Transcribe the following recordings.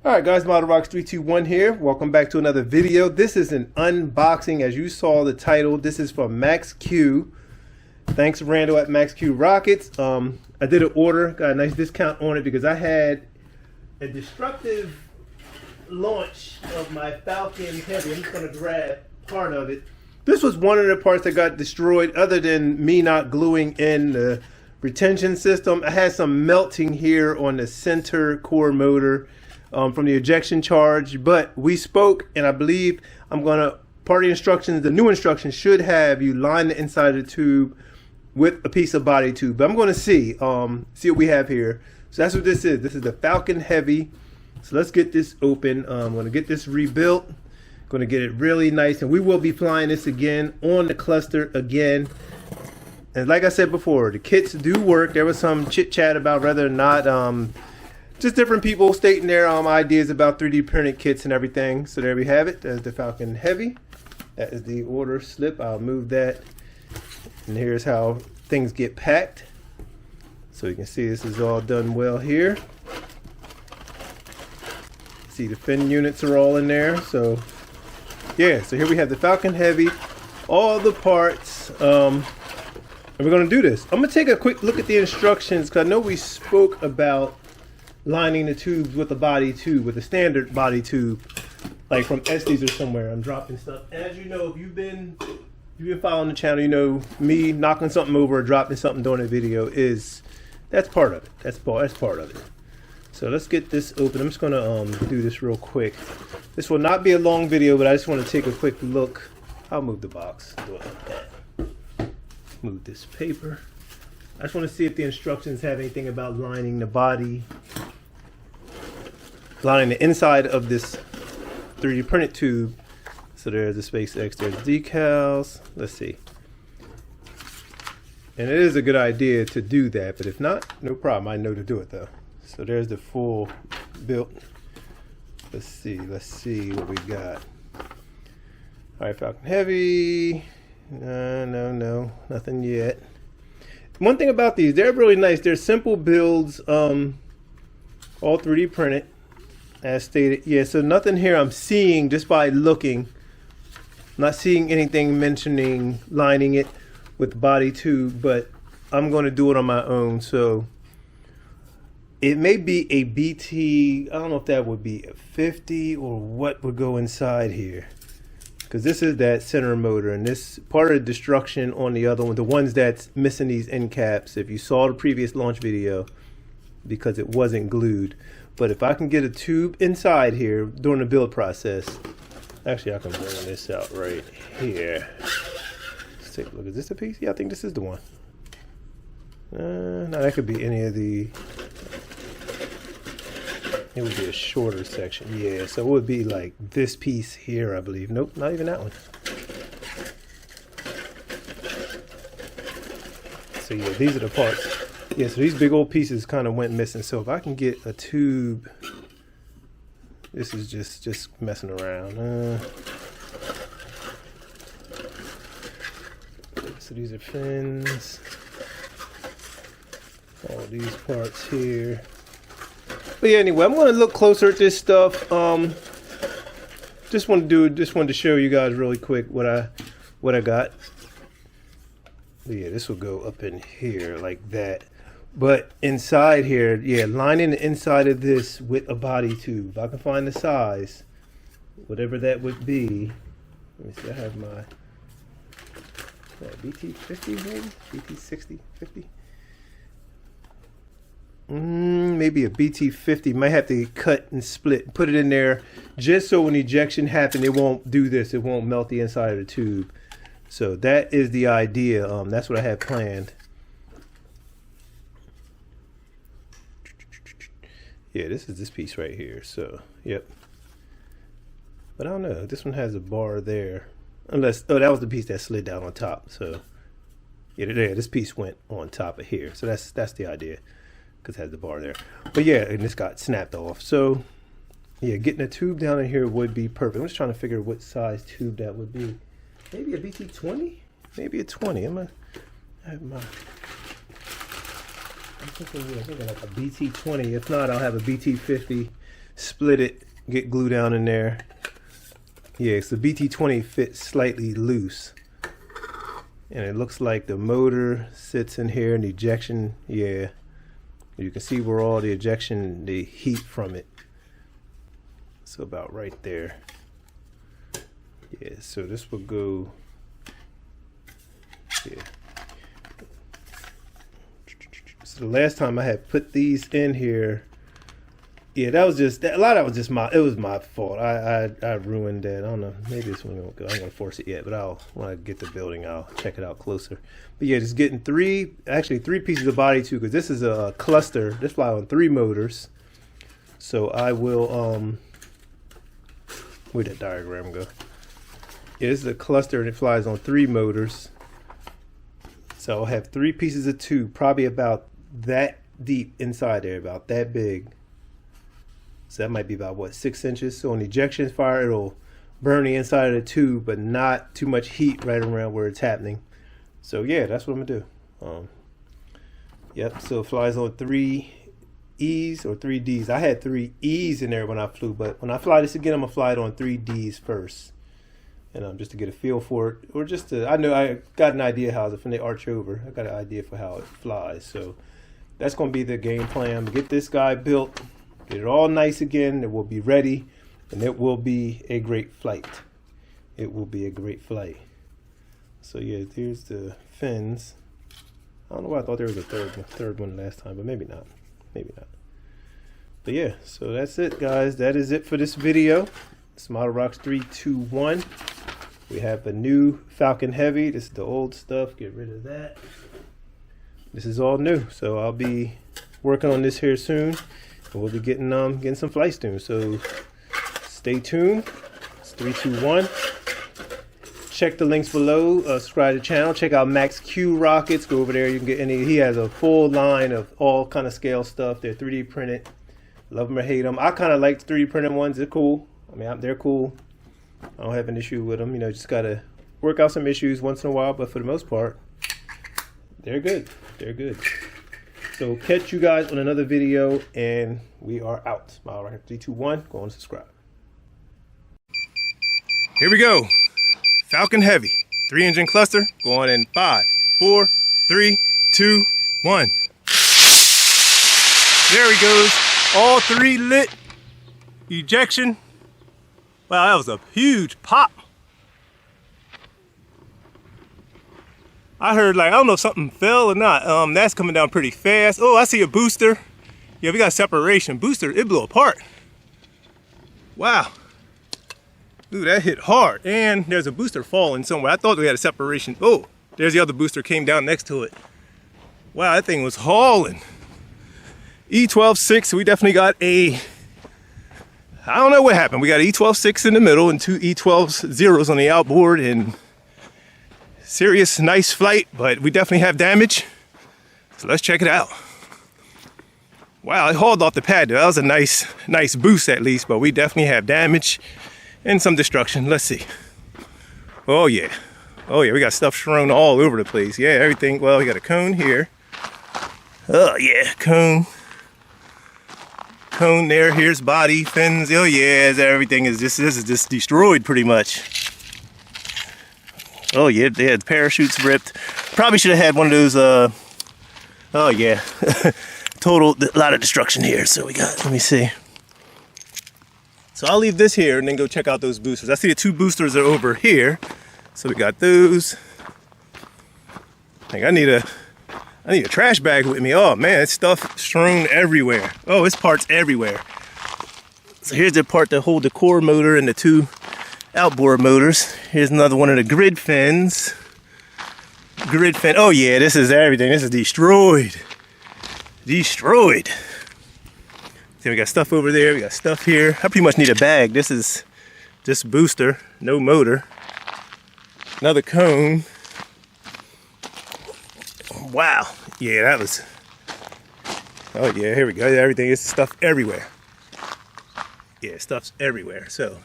Alright guys, ModelRocks321 here. Welcome back to another video. This is an unboxing. As you saw the title, this is from MaxQ. Thanks Randall at MaxQ Rockets. I did an order, got a nice discount on it because I had a destructive launch of my Falcon Heavy. I'm just going to grab part of it. This was one of the parts that got destroyed other than me not gluing in the retention system. I had some melting here on the center core motor from the ejection charge, but we spoke and I believe part of the instructions, the new instructions should have you line the inside of the tube with a piece of body tube. But I'm going to see what we have here. So that's what this is. This is the Falcon Heavy. So let's get this open. I'm going to get this rebuilt. Going to get it really nice, and we will be flying this again on the cluster again. And like I said before, the kits do work. There was some chit chat about whether or not just different people stating their ideas about 3D printed kits and everything. So there we have it. There's the Falcon Heavy. That is the order slip. I'll move that. And here's how things get packed. So you can see this is all done well here. See the fin units are all in there. So yeah, so here we have the Falcon Heavy, all the parts. And we're going to do this. I'm going to take a quick look at the instructions because I know we spoke about lining the tubes with a body tube, with a standard body tube, like from Estes or somewhere. I'm dropping stuff. As you know, if you've been following the channel, you know me knocking something over or dropping something during a video that's part of it. That's part of it. So let's get this open. I'm just going to do this real quick. This will not be a long video, but I just want to take a quick look. I'll move the box. Do it like that. Move this paper. I just want to see if the instructions have anything about lining the body, lining the inside of this 3D printed tube. So there's the SpaceX, there's decals. Let's see. And it is a good idea to do that, but if not, no problem. I know to do it though. So there's the full built. Let's see what we got. All right, Falcon Heavy. No, nothing yet. One thing about these, they're really nice. They're simple builds, all 3D printed, as stated. Yeah, so nothing here I'm seeing just by looking. I'm not seeing anything mentioning lining it with body tube, but I'm going to do it on my own. So it may be a BT, I don't know if that would be a 50 or what would go inside here. Because this is that center motor, and this part of the destruction on the other one, the ones that's missing these end caps, if you saw the previous launch video, because it wasn't glued. But if I can get a tube inside here during the build process, actually I can bring this out right here. Let's take a look. Is this a piece? Yeah, I think this is the one. No, that could be any of the... It would be a shorter section. Yeah, so it would be like this piece here, I believe. Nope, not even that one. So yeah, these are the parts. Yeah, so these big old pieces kind of went missing. So if I can get a tube, this is just messing around. So these are fins. All these parts here. But yeah, anyway, I'm going to look closer at this stuff. Just wanted to show you guys really quick what I got. But yeah, this will go up in here like that. But inside here, yeah, lining the inside of this with a body tube. If I can find the size, whatever that would be. Let me see. I have my BT50 maybe, BT60, 50. Maybe a BT50. Might have to cut and split, put it in there just so when ejection happens, it won't do this. It won't melt the inside of the tube. So that is the idea. That's what I had planned. Yeah, this is this piece right here. So, yep. But I don't know. This one has a bar there. Unless, oh, that was the piece that slid down on top. So, yeah, there. This piece went on top of here. So that's the idea. Because it has the bar there. But yeah, and this got snapped off. So yeah, getting a tube down in here would be perfect. I'm just trying to figure what size tube that would be. Maybe a BT20? Maybe a 20. I have my I'm thinking like a BT20. If not, I'll have a BT50 split it, get glue down in there. Yeah, so BT20 fits slightly loose. And it looks like the motor sits in here and the ejection, yeah. You can see where all the ejection, the heat from it. So about right there. Yeah, so this will go, yeah. So the last time I had put these in here, yeah, that was just, a lot of that was just it was my fault. I ruined that. I don't know, maybe this one won't go. I ain't gonna force it yet, but when I get the building, I'll check it out closer. But yeah, just getting three pieces of body too, because this is a cluster. This fly on 3 motors. So I will, where'd that diagram go? Yeah, this is a cluster and it flies on 3 motors. So I'll have 3 pieces of tube, probably about that deep inside there, about that big. So that might be about, what, 6 inches? So on ejection fire, it'll burn the inside of the tube, but not too much heat right around where it's happening. So yeah, that's what I'm gonna do. Yep, so it flies on 3 E's or 3 D's. I had 3 E's in there when I flew, but when I fly this again, I'm gonna fly it on 3 D's first. And just to get a feel for it, or just to, I know I got an idea how when they arch over, I got an idea for how it flies. So that's gonna be the game plan. Get this guy built, get it all nice again, it will be ready, and it will be a great flight. It will be a great flight. So yeah, here's the fins. I don't know why I thought there was a third one last time, but maybe not. Maybe not. But yeah, so that's it, guys. That is it for this video. It's Model Rocks 321. We have a new Falcon Heavy. This is the old stuff. Get rid of that. This is all new. So I'll be working on this here soon. And we'll be getting some flights soon. So stay tuned. It's 321. Check the links below. Subscribe to the channel. Check out PayKUT rockets. Go over there. You can get any. He has a full line of all kind of scale stuff. They're 3D printed. Love them or hate them. I kind of like the 3D printed ones. They're cool. I mean, they're cool. I don't have an issue with them. You know, just gotta work out some issues once in a while. But for the most part, they're good. They're good. So catch you guys on another video, and we are out. Model Rocks 321. Go and subscribe. Here we go. Falcon Heavy, 3-engine cluster, going in 5, 4, 3, 2, 1. There he goes, all 3 lit, ejection. Wow, that was a huge pop. I heard, like, I don't know if something fell or not. That's coming down pretty fast. Oh, I see a booster. Yeah, we got separation. Booster, it blew apart. Wow. Ooh, that hit hard. And there's a booster falling somewhere. I thought we had a separation. Oh, there's the other booster came down next to it. Wow, that thing was hauling. E12.6, we definitely got a, I don't know what happened. We got an E12.6 in the middle and 2 E12.0s on the outboard, and serious, nice flight, but we definitely have damage. So let's check it out. Wow, it hauled off the pad. That was a nice boost at least, but we definitely have damage and some destruction. Let's see. Oh yeah. Oh yeah, we got stuff strewn all over the place. Yeah, everything. Well, we got a cone here. Oh yeah, cone. Cone there. Here's body, fins. Oh yeah, everything is just, this is just destroyed pretty much. Oh yeah, they had parachutes ripped. Probably should have had one of those, oh yeah. Total, a lot of destruction here. So we got, let me see. So I'll leave this here and then go check out those boosters. I see the 2 boosters are over here. So we got those. I think I need a trash bag with me. Oh man, it's stuff strewn everywhere. Oh, it's parts everywhere. So here's the part that hold the core motor and the 2 outboard motors. Here's another one of the grid fins. Grid fin. Oh yeah, this is everything. This is destroyed. Destroyed. So we got stuff over there, we got stuff here. I pretty much need a bag. This is just booster, no motor. Another cone. Wow. Yeah, that was, oh yeah, here we go. Everything is stuff everywhere. Yeah, stuff's everywhere. So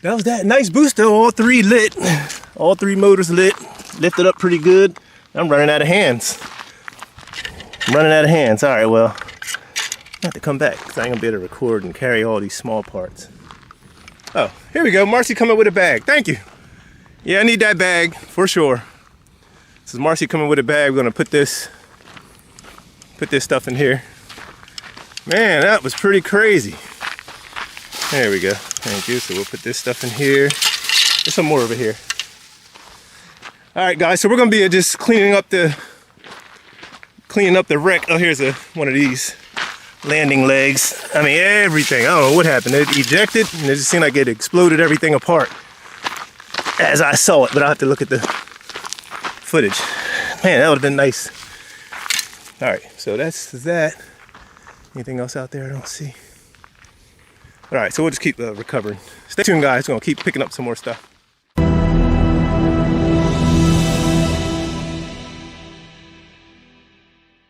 that was that. Nice booster, all 3 lit. All 3 motors lit. Lifted up pretty good. I'm running out of hands. I'm running out of hands. All right, well, I have to come back because I ain't gonna be able to record and carry all these small parts. Oh, here we go. Marcy coming with a bag. Thank you. Yeah, I need that bag for sure. This is Marcy coming with a bag. We're gonna put this stuff in here. Man, that was pretty crazy. There we go. Thank you. So we'll put this stuff in here. There's some more over here. All right, guys. So we're gonna be just cleaning up the wreck. Oh, here's one of these landing legs. I mean, everything. I don't know what happened. It ejected, and it just seemed like it exploded everything apart as I saw it. But I'll have to look at the footage. Man, that would have been nice. All right, so that's that. Anything else out there I don't see? All right, so we'll just keep recovering. Stay tuned, guys. We're gonna keep picking up some more stuff.